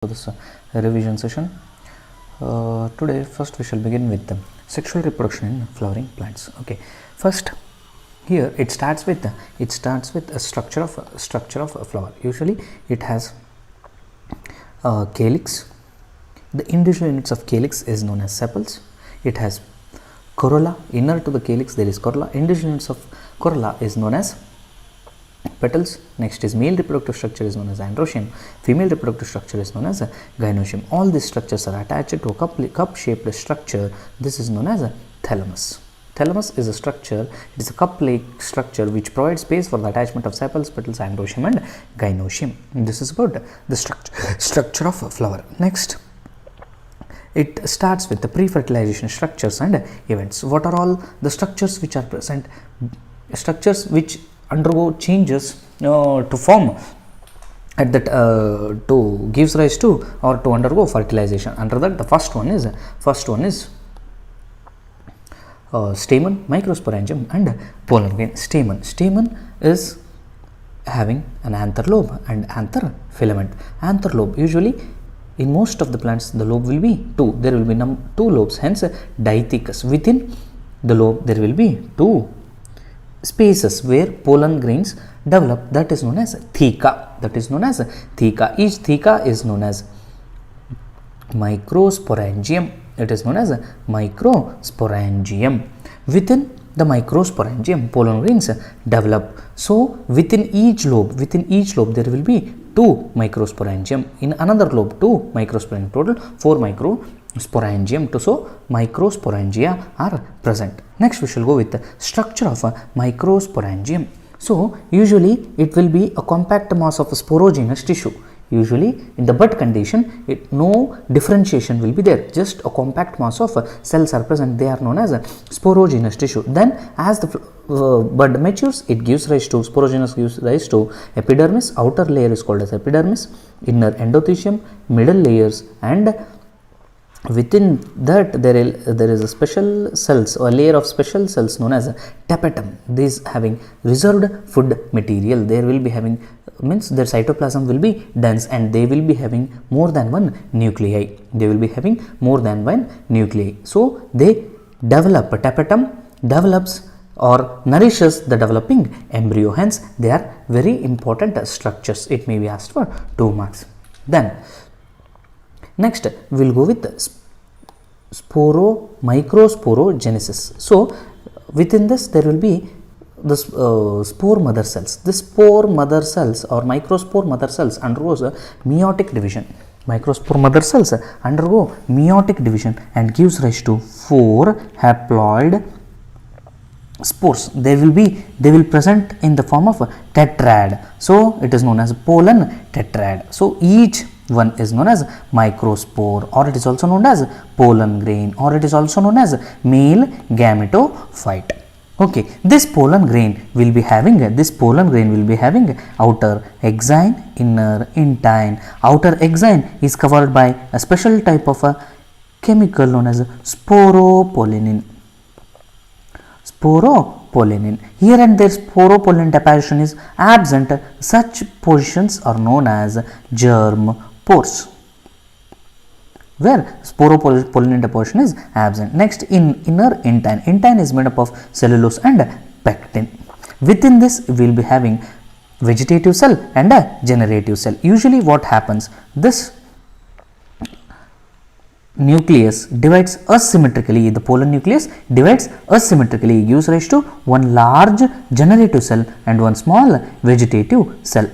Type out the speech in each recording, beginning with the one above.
So this revision session. Today first we shall begin with the sexual reproduction in flowering plants. Okay, first here it starts with a structure of a flower. Usually it has calyx. The individual units of calyx is known as sepals. It has corolla. Inner to the calyx there is corolla. Individual units of corolla is known as petals. Next is male reproductive structure is known as androecium. Female reproductive structure is known as a gynoecium. All these structures are attached to a cup shaped structure. This is known as a thalamus. Thalamus is a structure, it is a cup-like structure which provides space for the attachment of sepals, petals, androecium and gynoecium. This is about the structure of a flower. Next, it starts with the pre-fertilization structures and events. What are all the structures which are present? Structures which undergo changes to form at that to gives rise to or to undergo fertilization. Under that, the first one is stamen, microsporangium and pollen grain. Stamen is having an anther lobe and anther filament. Anther lobe, usually in most of the plants the lobe will be two. There will be two lobes, hence diathecous. Within the lobe there will be two spaces where pollen grains develop, that is known as theca. Each theca is known as microsporangium. It is known as microsporangium. Within the microsporangium pollen grains develop. So within each lobe there will be two microsporangium. In another lobe two microsporangium. Total 4 microsporangium. So microsporangia are present. Next we shall go with the structure of a microsporangium. So usually it will be a compact mass of a sporogenous tissue. Usually in the bud condition no differentiation will be there, just a compact mass of cells are present. They are known as a sporogenous tissue. Then as the bud matures, it gives rise to sporogenous, gives rise to epidermis. Outer layer is called as epidermis, inner endothelium, middle layers, and within that there is a special cells or layer of special cells known as tapetum. These having reserved food material. There will be having, means their cytoplasm will be dense and they will be having more than one nuclei. So they develop, tapetum develops or nourishes the developing embryo. Hence they are very important structures. It may be asked for 2 marks. Then next we will go with microsporogenesis. So within this there will be the spore mother cells. The spore mother cells or microspore mother cells undergoes a meiotic division. Microspore mother cells undergo meiotic division and gives rise to 4 haploid spores. They will present in the form of a tetrad. So it is known as pollen tetrad. So each one is known as microspore, or it is also known as pollen grain, or it is also known as male gametophyte. Okay, this pollen grain will be having outer exine, inner intine. Outer exine is covered by a special type of a chemical known as sporopollenin. Here and there sporopollen deposition is absent. Such positions are known as germ pores, where sporopollen deposition is absent. Next, in inner intine. Intine is made up of cellulose and pectin. Within this we will be having vegetative cell and a generative cell. Usually what happens, this nucleus divides asymmetrically. The pollen nucleus divides asymmetrically, gives rise to one large generative cell and one small vegetative cell.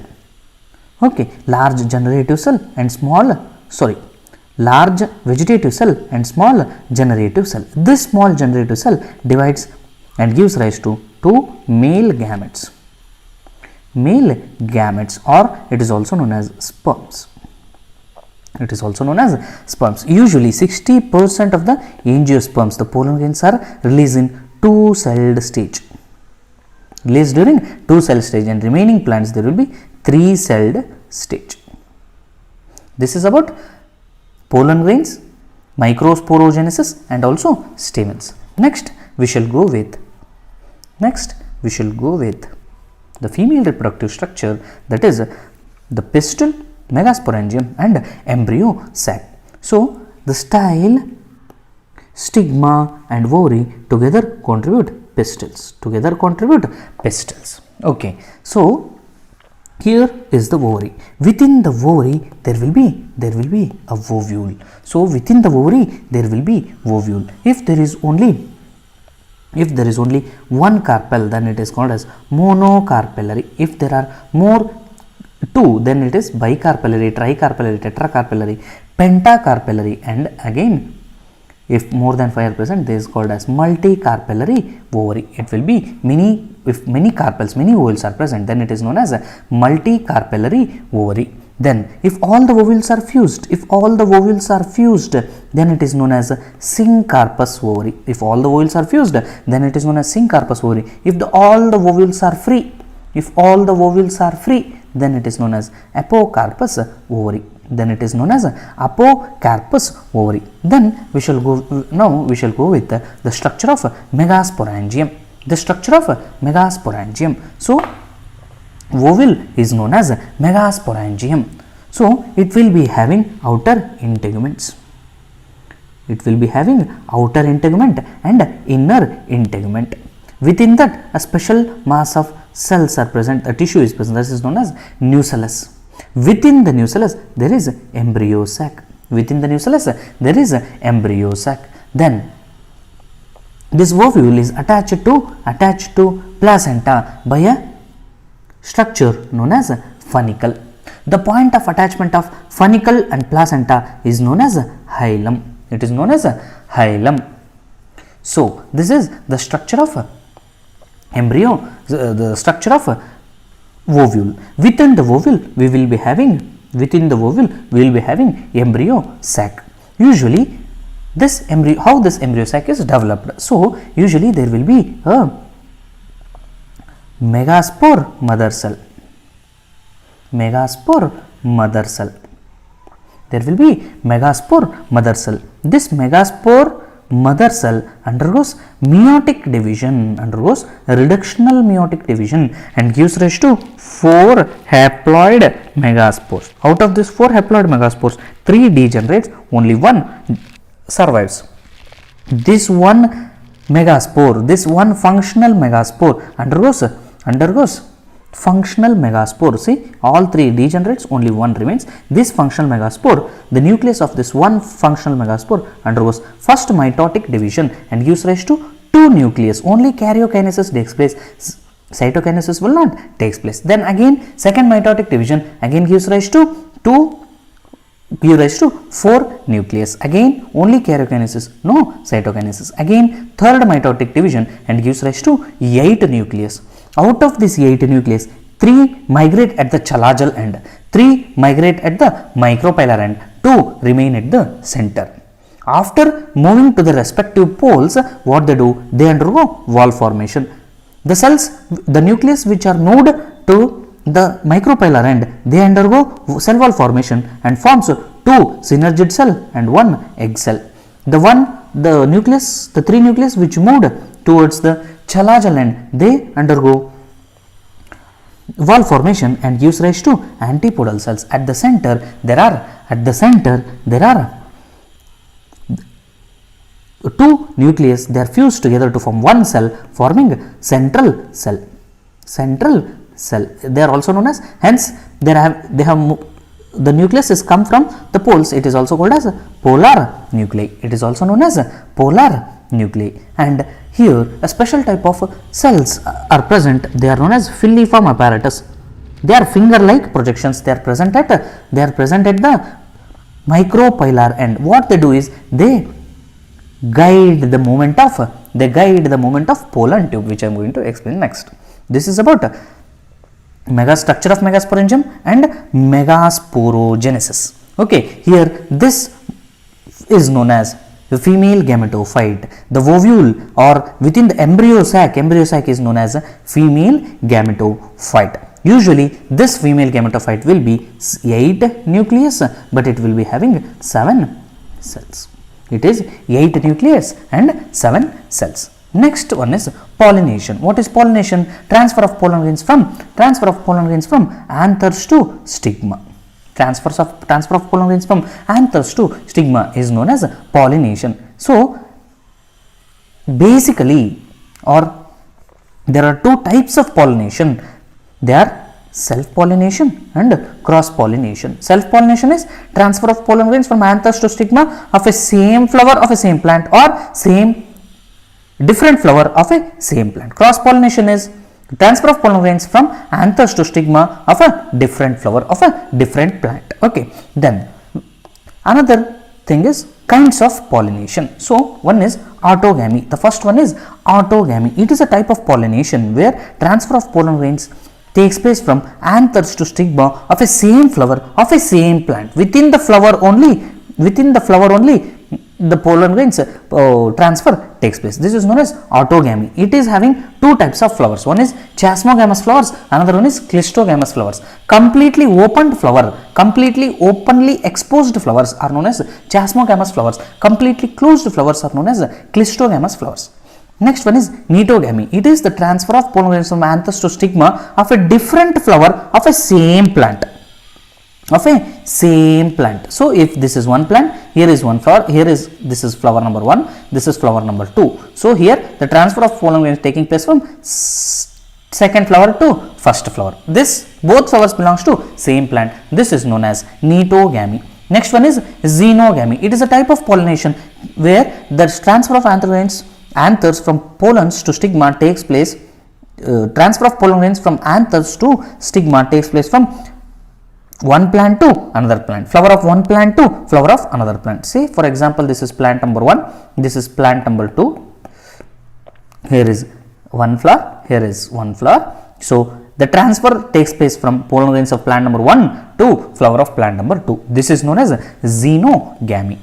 Okay, large vegetative cell and small generative cell. This small generative cell divides and gives rise to 2 male gametes. Or it is also known as sperms. Usually 60% of the angiosperms, the pollen grains, are released in 2-celled stage. And remaining plants there will be 3-celled stage. This is about pollen grains, microsporogenesis and also stamens. Next we shall go with the female reproductive structure, that is the pistil, megasporangium and embryo sac. So the style, stigma and ovary together contribute pistils. Okay, so here is the ovary. Within the ovary there will be a ovule. So within the ovary there will be ovule. If there is only one carpel, then it is called as monocarpellary. If there are more two, then it is bicarpellary, tricarpellary, tetracarpellary, pentacarpellary, and again if more than 5 are present, this is called as multicarpellary ovary. It will be if many carpels, many ovules are present, then it is known as a multicarpellary ovary. Then if all the ovules are fused, then it is known as a syncarpous ovary. If all the ovules are fused, then it is known as syncarpous ovary. If all the ovules are free, then it is known as apocarpous ovary. Then we shall go with the structure of megasporangium. So ovule is known as megasporangium. So it will be having outer integuments. And inner integument. Within that, a special mass of cells are present, a tissue is present, that is known as nucellus. Within the nucellus there is embryo sac. Then this ovule is attached to placenta by a structure known as funicle. The point of attachment of funicle and placenta is known as hilum. So this is the structure of embryo, the structure of ovule. Within the ovule we will be having embryo sac. Usually how this embryo sac is developed. So usually there will be a megaspore mother cell. This megaspore mother cell undergoes meiotic division, reductional meiotic division, and gives rise to 4 haploid megaspores. Out of these 4 haploid megaspores, 3 degenerates, only 1 survives. This one functional megaspore undergoes functional megaspore. See, all 3 degenerates, only 1 remains. This functional megaspore, the nucleus of this one functional megaspore undergoes first mitotic division and gives rise to 2 nucleus. Only karyokinesis takes place, cytokinesis will not takes place. Then again second mitotic division again gives rise to 4 nucleus. Again only karyokinesis, no cytokinesis. Again third mitotic division and gives rise to 8 nucleus. Out of this 8 nucleus, 3 migrate at the chalazal end, 3 migrate at the micropylar end, 2 remain at the center. After moving to the respective poles, what they do? They undergo wall formation. The cells, the nucleus which are moved to the micropylar end, they undergo cell wall formation and forms 2 synergid cell and 1 egg cell. The 3 nucleus which moved towards the chalazal end, they undergo wall formation and gives rise to antipodal cells. At the center there are 2 nucleus, they are fused together to form 1 cell, forming central cell. They are also known as, hence the nucleus is come from the poles. It is also called as polar nuclei. And here a special type of cells are present. They are known as filiform apparatus. They are finger like projections. They are present at the micropylar end. What they do is they guide the movement of pollen tube, which I am going to explain next. This is about structure of megasporangium and megasporogenesis. Okay, here this is known as the female gametophyte. The ovule or within the embryo sac is known as a female gametophyte. Usually this female gametophyte will be 8 nucleus, but it will be having 7 cells. It is 8 nucleus and 7 cells. Next one is pollination. What is pollination? Transfer of pollen grains from anthers to stigma. transfer of pollen grains from anthers to stigma is known as pollination. So basically, or there are two types of pollination. They are self-pollination and cross-pollination. Self-pollination is transfer of pollen grains from anthers to stigma of a same flower of a same plant or same different flower of a same plant. Cross-pollination is transfer of pollen grains from anthers to stigma of a different flower of a different plant. Okay, then another thing is kinds of pollination. So one is autogamy. The first one is autogamy. It is a type of pollination where transfer of pollen grains takes place from anthers to stigma of a same flower of a same plant. Within the flower only the pollen grains transfer takes place. This is known as autogamy. It is having two types of flowers. One is chasmogamous flowers, another one is clistogamous flowers. Completely opened flower, completely openly exposed flowers are known as chasmogamous flowers. Completely closed flowers are known as clistogamous flowers. Next one is neotogamy. It is the transfer of pollen grains from anthers to stigma of a different flower of a same plant. So if this is one plant, here is one flower, this is flower number 1, this is flower number 2. So here the transfer of pollen grains taking place from second flower to first flower. This both flowers belongs to same plant. This is known as neotogamy. Next one is xenogamy. It is a type of pollination where the transfer of anthers from pollens to stigma takes place. Transfer of pollen grains from anthers to stigma takes place from one plant to another plant, flower of one plant to flower of another plant. Say for example, this is plant number 1, this is plant number 2, here is one flower, here is one flower. So the transfer takes place from pollen grains of plant number 1 to flower of plant number 2. This is known as xenogamy.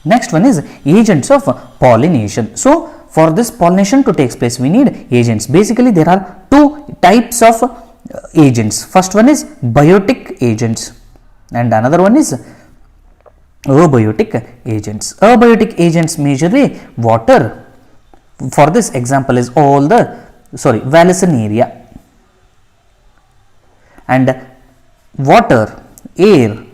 Next one is agents of pollination. So for this pollination to take place, we need agents. Basically there are two types of agents. First one is biotic agents and another one is abiotic agents. Abiotic agents majorly water. For this example is Vallisneria, and water, air.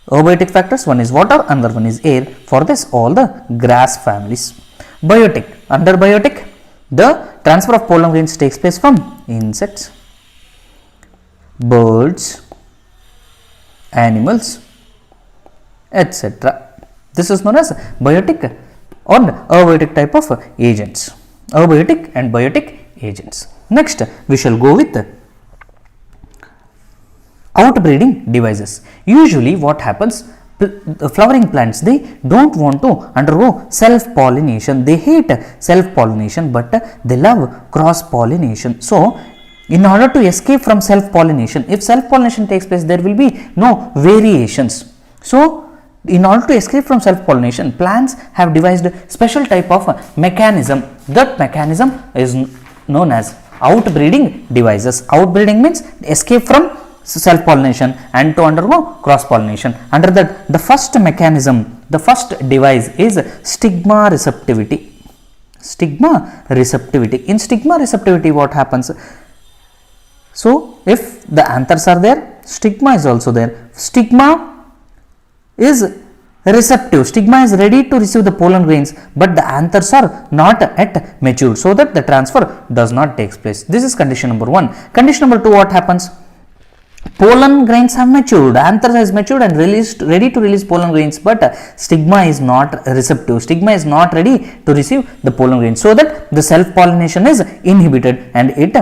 Abiotic factors, one is water, another one is air. For this all the grass families. Biotic, under biotic the transfer of pollen grains takes place from insects, birds, animals, etc. This is known as biotic or abiotic type of agents. Abiotic and biotic agents. Next, we shall go with outbreeding devices. Usually what happens, flowering plants, they don't want to undergo self-pollination. They hate self-pollination, but they love cross-pollination. So in order to escape from self-pollination, if self-pollination takes place, there will be no variations. So in order to escape from self-pollination, plants have devised special type of mechanism. That mechanism is known as outbreeding devices. Outbreeding means escape from self-pollination and to undergo cross-pollination. Under that, the first mechanism, the first device is stigma receptivity. Stigma receptivity. In stigma receptivity, what happens? So if the anthers are there, stigma is also there. Stigma is receptive. Stigma is ready to receive the pollen grains, but the anthers are not yet matured, so that the transfer does not take place. This is condition number 1. Condition number 2, what happens? Pollen grains have matured, anther has matured and ready to release pollen grains, but stigma is not receptive. Stigma is not ready to receive the pollen grains, so that the self-pollination is inhibited and it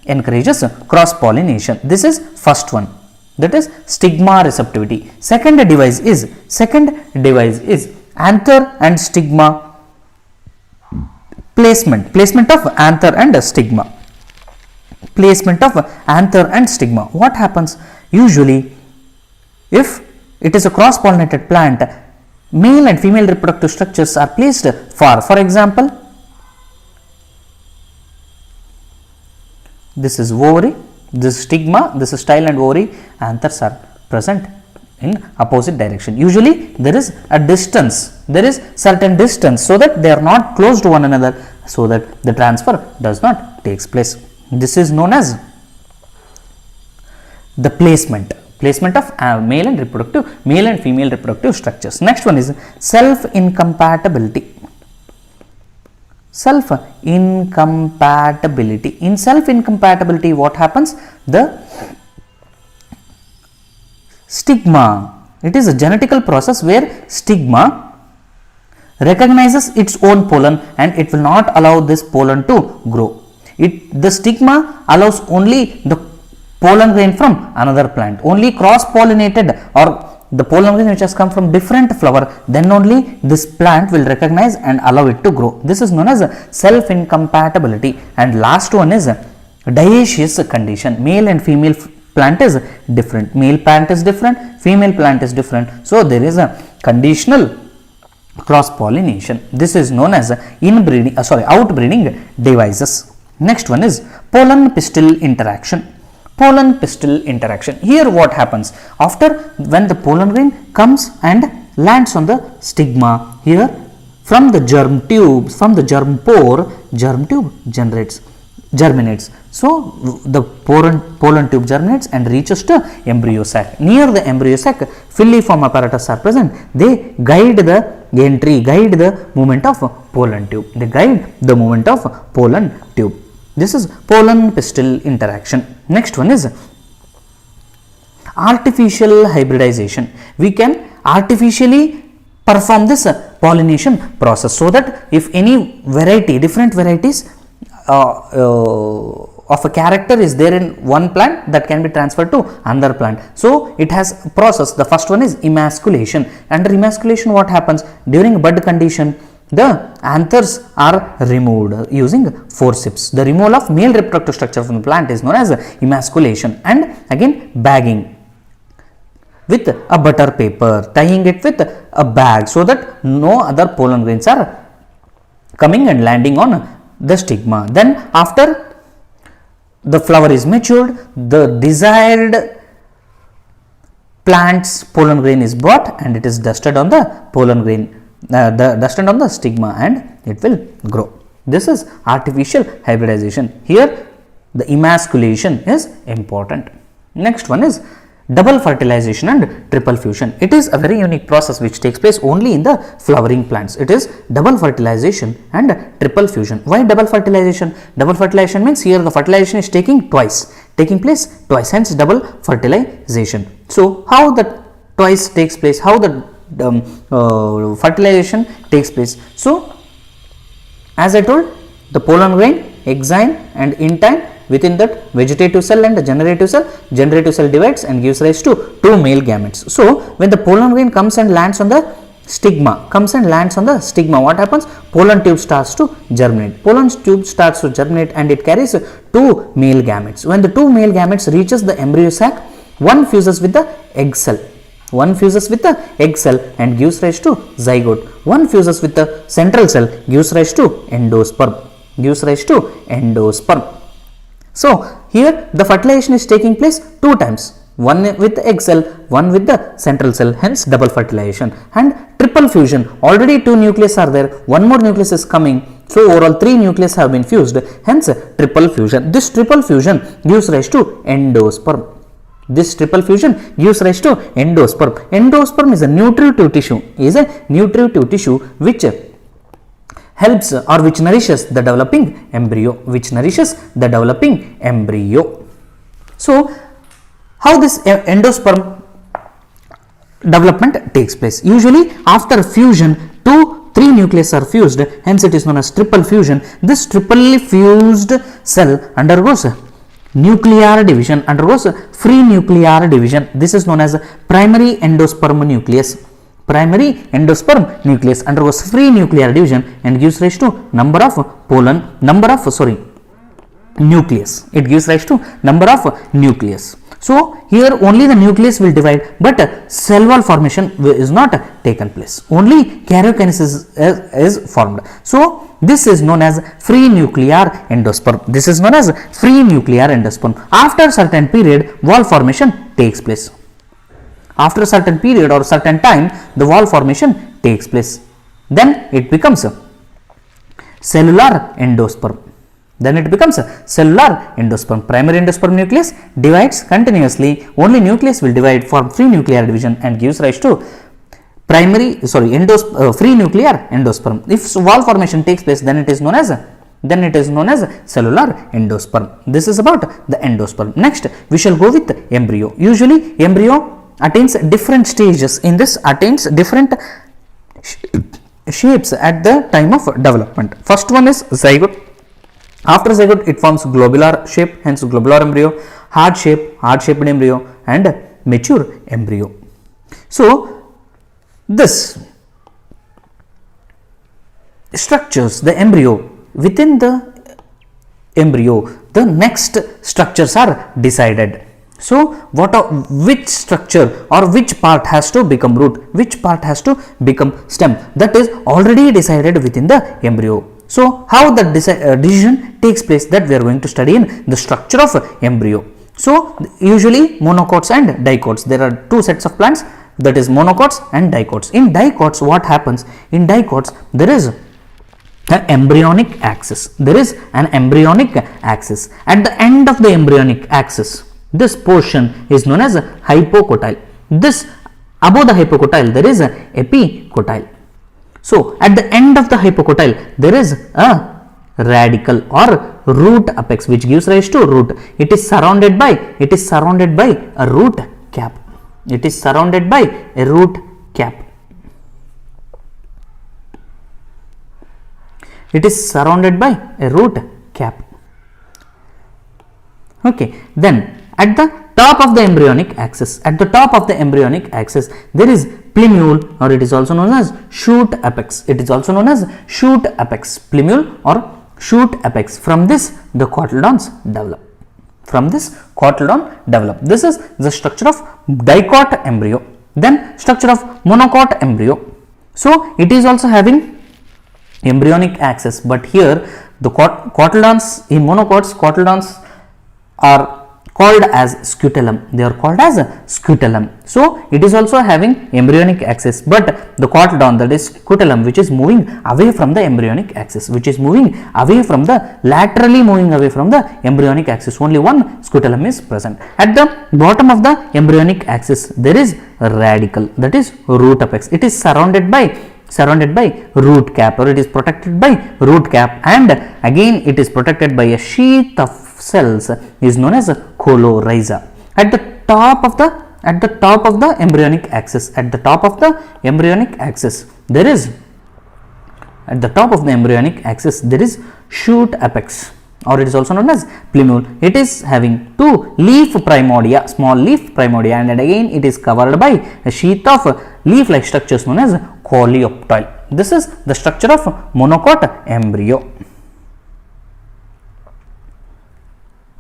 encourages cross-pollination. This is first one, that is stigma receptivity. Second device is anther and stigma placement of anther and stigma. Placement of anther and stigma. What happens? Usually, if it is a cross-pollinated plant, male and female reproductive structures are placed far. For example, this is ovary, this is stigma, this is style and ovary, anthers are present in opposite direction. Usually, there is a distance, there is certain distance, so that they are not close to one another, so that the transfer does not takes place. This is known as the placement. Placement of male and female reproductive structures. Next one is self-incompatibility. Self-incompatibility. In self-incompatibility, what happens? The stigma. It is a genetical process where stigma recognizes its own pollen and it will not allow this pollen to grow. The stigma allows only the pollen grain from another plant. Only cross-pollinated or the pollen grain which has come from different flower, then only this plant will recognize and allow it to grow. This is known as self-incompatibility. And last one is dioecious condition. Male and female plant is different. Male plant is different, female plant is different. So there is a conditional cross-pollination. This is known as outbreeding devices. Next one is pollen pistil interaction. Pollen pistil interaction. Here what happens? After when the pollen grain comes and lands on the stigma, here from the germ tube, from the germ pore, germ tube germinates. So the pollen tube germinates and reaches to embryo sac. Near the embryo sac, filiform apparatus are present. They guide the entry, guide the movement of pollen tube. They guide the movement of pollen tube. This is pollen pistil interaction. Next one is artificial hybridization. We can artificially perform this pollination process so that if any variety, different varieties of a character is there in one plant, that can be transferred to another plant. So it has a process. The first one is emasculation. Under emasculation, what happens? During bud condition, the anthers are removed using forceps. The removal of male reproductive structure from the plant is known as emasculation. And again bagging with a butter paper, tying it with a bag so that no other pollen grains are coming and landing on the stigma. Then after the flower is matured, the desired plant's pollen grain is brought and it is dusted on the pollen grain. Dusted on the stigma and it will grow. This is artificial hybridization. Here the emasculation is important. Next one is double fertilization and triple fusion. It is a very unique process which takes place only in the flowering plants. It is double fertilization and triple fusion. Why double fertilization? Double fertilization means here the fertilization is taking place twice, hence double fertilization. So how the twice takes place, how the fertilization takes place? So as I told, the pollen grain, exine and intine, within that vegetative cell and the generative cell divides and gives rise to two male gametes. So when the pollen grain comes and lands on the stigma, what happens? Pollen tube starts to germinate. Pollen tube starts to germinate and it carries two male gametes. When the two male gametes reaches the embryo sac, one fuses with the egg cell. One fuses with the egg cell and gives rise to zygote. One fuses with the central cell, gives rise to endosperm. So here the fertilization is taking place two times. One with the egg cell, one with the central cell, hence double fertilization. And triple fusion, already two nucleus are there, one more nucleus is coming. So overall three nucleus have been fused, hence triple fusion. This triple fusion gives rise to endosperm. Endosperm is a nutritive tissue, which helps or which nourishes the developing embryo. So how this endosperm development takes place? Usually after fusion, 2-3 nucleus are fused, hence it is known as triple fusion. This triple fused cell undergoes nuclear division, free nuclear division. This is known as primary endosperm nucleus. Primary endosperm nucleus undergoes free nuclear division and gives rise to nucleus. It gives rise to number of nucleus. So here only the nucleus will divide, but cell wall formation is not taken place. Only karyokinesis is formed. So this is known as free nuclear endosperm. After certain period, wall formation takes place. After a certain period or certain time, the wall formation takes place. Then it becomes cellular endosperm. then it becomes a cellular endosperm. Primary endosperm nucleus divides continuously, only nucleus will divide for free nuclear division and gives rise to free nuclear endosperm. If wall formation takes place, then it is known as cellular endosperm. This is about the endosperm. Next we shall go with embryo. Usually embryo attains different stages, in this attains different shapes at the time of development. First one is zygote. After zygote it forms globular shape, hence globular embryo, heart shaped embryo, and mature embryo. So this structures the embryo. Within the embryo, the next structures are decided. So which structure or which part has to become root, which part has to become stem, that is already decided within the embryo. So how the decision takes place, that we are going to study in the structure of embryo. So usually monocots and dicots, there are two sets of plants, that is monocots and dicots. In dicots what happens, in dicots there is an embryonic axis, there is an embryonic axis. At the end of the embryonic axis, this portion is known as hypocotyle. This above the hypocotyle there is a epicotyle. So at the end of the hypocotyle there is a radical or root apex which gives rise to root. It is surrounded by a root cap. It is surrounded by a root cap. It is surrounded by a root cap. Okay, then at the top of the embryonic axis, there is plumule, or it is also known as shoot apex. It is also known as shoot apex, plumule or shoot apex. From this the cotyledons develop. This is the structure of dicot embryo. Then structure of monocot embryo. So it is also having embryonic axis, but here the cotyledons, in monocots cotyledons are called as scutellum. They are called as scutellum. So it is also having embryonic axis, but the cotyledon, that is scutellum, which is moving away from the embryonic axis, laterally moving away from the embryonic axis. Only one scutellum is present. At the bottom of the embryonic axis there is a radical, that is root apex. It is surrounded by root cap, or it is protected by root cap, and again it is protected by a sheath of cells is known as chlorhiza. At the top of the embryonic axis, there is shoot apex, or it is also known as plumule. It is having two leaf primordia, small leaf primordia, and again it is covered by a sheath of leaf like structures known as coleoptile. This is the structure of monocot embryo.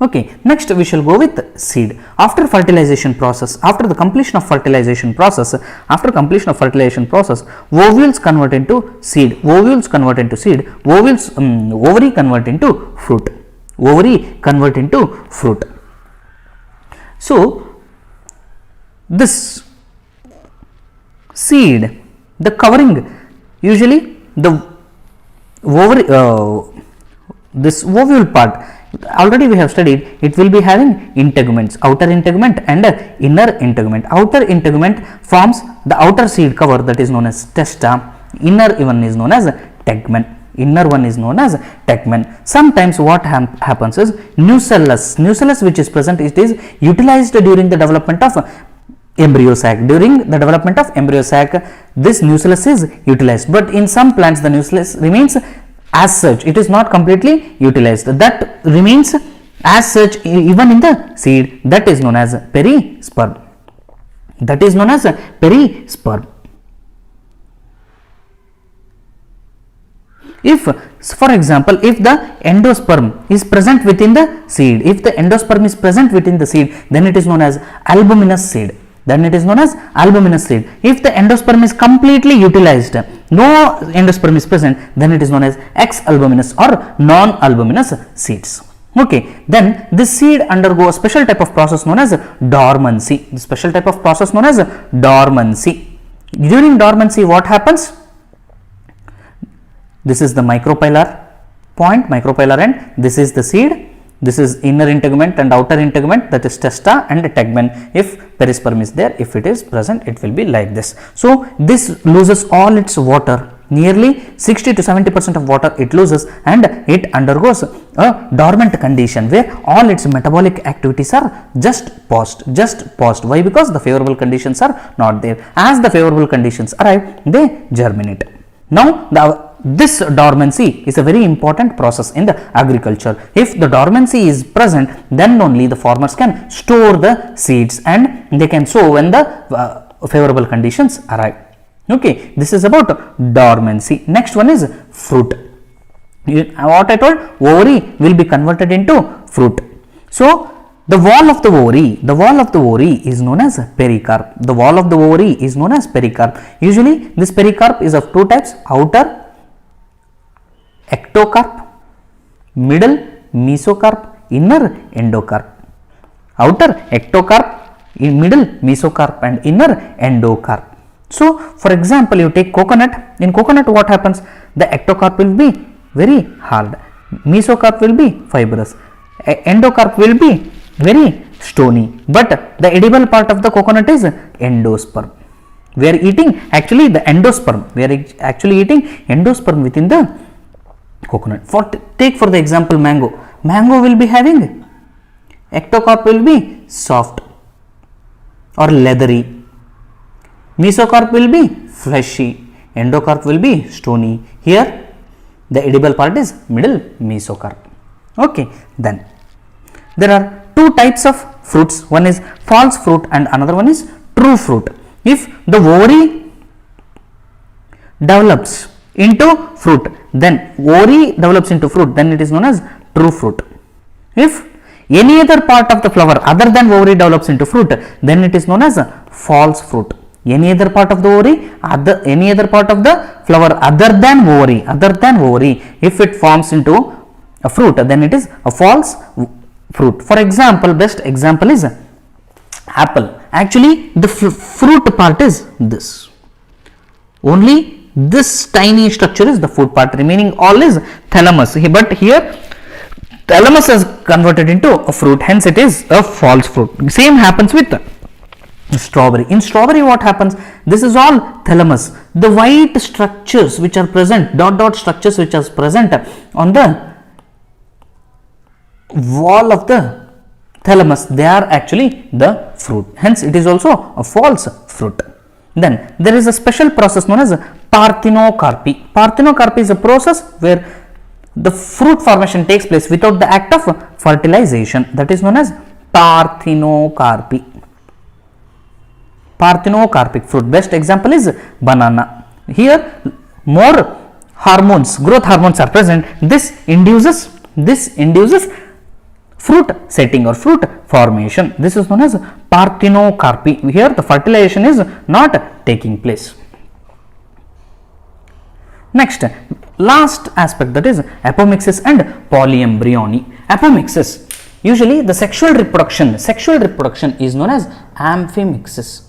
Okay, next we shall go with seed. After the completion of fertilization process, ovules convert into seed, ovary convert into fruit. So this seed, the covering, usually the ovary, this ovule part, already we have studied, it will be having integuments, outer integument and inner integument. Outer integument forms the outer seed cover, that is known as testa. Inner one is known as tegmen. Sometimes what happens is nucellus which is present, it is utilized during the development of embryo sac. This nucellus is utilized, but in some plants the nucellus remains as such, it is not completely utilized. That remains as such even in the seed, that is known as perisperm. If, for example, if the endosperm is present within the seed, then it is known as albuminous seed. If the endosperm is completely utilized, no endosperm is present, then it is known as ex-albuminous or non-albuminous seeds. Okay, then this seed undergo a special type of process known as dormancy. During dormancy, what happens? This is the micropylar point micropylar end. This is the seed. This is inner integument and outer integument, that is testa and tegmen. If perisperm is there, if it is present, it will be like this. So this loses all its water, nearly 60 to 70% of water it loses, and it undergoes a dormant condition where all its metabolic activities are just paused. Why? Because the favorable conditions are not there. As the favorable conditions arrive, they germinate. Now this dormancy is a very important process in the agriculture. If the dormancy is present, then only the farmers can store the seeds and they can sow when the favorable conditions arrive. Okay, this is about dormancy. Next one is fruit. What I told, ovary will be converted into fruit. So the wall of the ovary is known as pericarp. The wall of the ovary is known as pericarp. Usually this pericarp is of two types: outer ectocarp, middle mesocarp, inner endocarp. Outer ectocarp, middle mesocarp, and inner endocarp. So for example, you take coconut. In coconut, what happens? The ectocarp will be very hard, mesocarp will be fibrous, endocarp will be very stony, but the edible part of the coconut is endosperm. We are eating actually the endosperm. We are actually eating endosperm within the coconut. Take for the example mango. Mango will be having ectocarp will be soft or leathery, mesocarp will be fleshy, endocarp will be stony. Here the edible part is middle mesocarp. Okay, then there are two types of fruits. One is false fruit and another one is true fruit. If the ovary develops into fruit, then it is known as true fruit. If any other part of the flower other than ovary develops into fruit, then it is known as a false fruit. Any other part of the ovary, any other part of the flower other than ovary, if it forms into a fruit, then it is a false fruit. For example, best example is apple. Actually the fruit part is this. Only this tiny structure is the fruit part, remaining all is thalamus. But here thalamus is converted into a fruit, hence it is a false fruit. Same happens with strawberry. In strawberry, what happens? This is all thalamus. The white structures which are present, dot structures which are present on the wall of the thalamus, they are actually the fruit, hence it is also a false fruit. Then there is a special process known as parthenocarpy. Parthenocarpy is a process where the fruit formation takes place without the act of fertilization, that is known as parthenocarpy. Parthenocarpic fruit. Best example is banana. Here more hormones, growth hormones are present. This induces fruit setting or fruit formation. This is known as parthenocarpy. Here the fertilization is not taking place. Next, last aspect, that is apomixis and polyembryony. Apomixis, usually the sexual reproduction is known as amphimixis.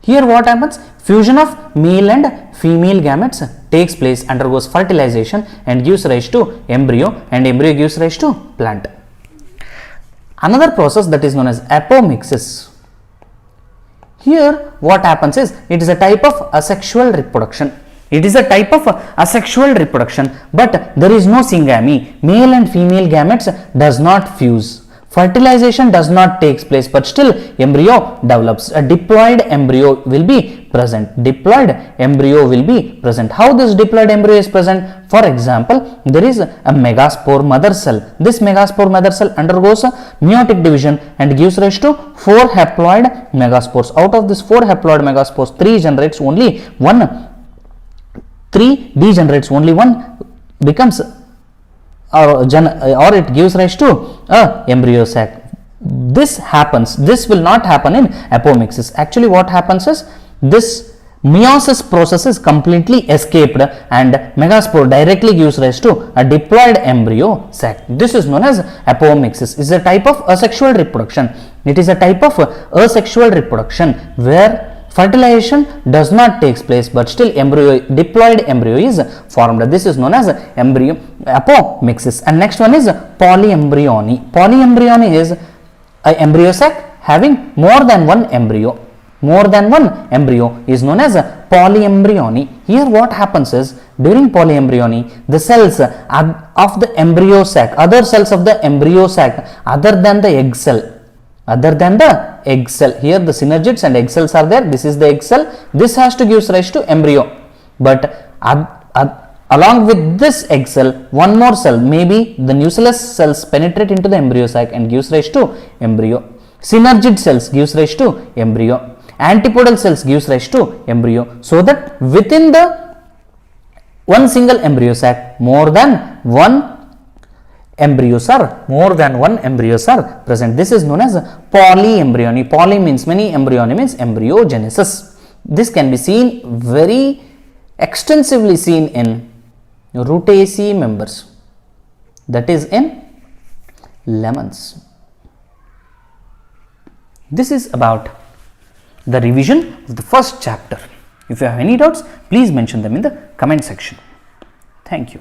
Here what happens? Fusion of male and female gametes takes place, undergoes fertilization and gives rise to embryo, and embryo gives rise to plant. Another process that is known as apomixis. Here what happens is, it is a type of asexual reproduction. But there is no syngamy. Male and female gametes does not fuse. Fertilization does not take place, but still embryo develops. A diploid embryo will be present. How this diploid embryo is present? For example, there is a megaspore mother cell. This megaspore mother cell undergoes a meiotic division and gives rise to 4 haploid megaspores. Out of this 4 haploid megaspores, 3 generates only one. 3 degenerates, only one becomes or it gives rise to a embryo sac. This will not happen in apomixis. Actually what happens is, this meiosis process is completely escaped and megaspore directly gives rise to a diploid embryo sac. This is known as apomixis. Is a type of asexual reproduction. It is a type of asexual reproduction where fertilization does not takes place, but still diploid embryo is formed. This is known as embryo apomixis. And next one is polyembryony. Polyembryony is a embryo sac having more than one embryo. More than one embryo is known as polyembryony. Here what happens is, during polyembryony, the cells of the embryo sac, other cells of the embryo sac other than the egg cell, here the synergids and egg cells are there. This is the egg cell. This has to give rise to embryo, but along with this egg cell, one more cell, maybe the nucleus cells, penetrate into the embryo sac and gives rise to embryo. Synergid cells gives rise to embryo. Antipodal cells gives rise to embryo. So that within the one single embryo sac, more than one embryos are present. This is known as polyembryony. Poly means many, embryony means embryogenesis. This can be seen very extensively seen in Rutaceae members, that is in lemons. This is about the revision of the first chapter. If you have any doubts, please mention them in the comment section. Thank you.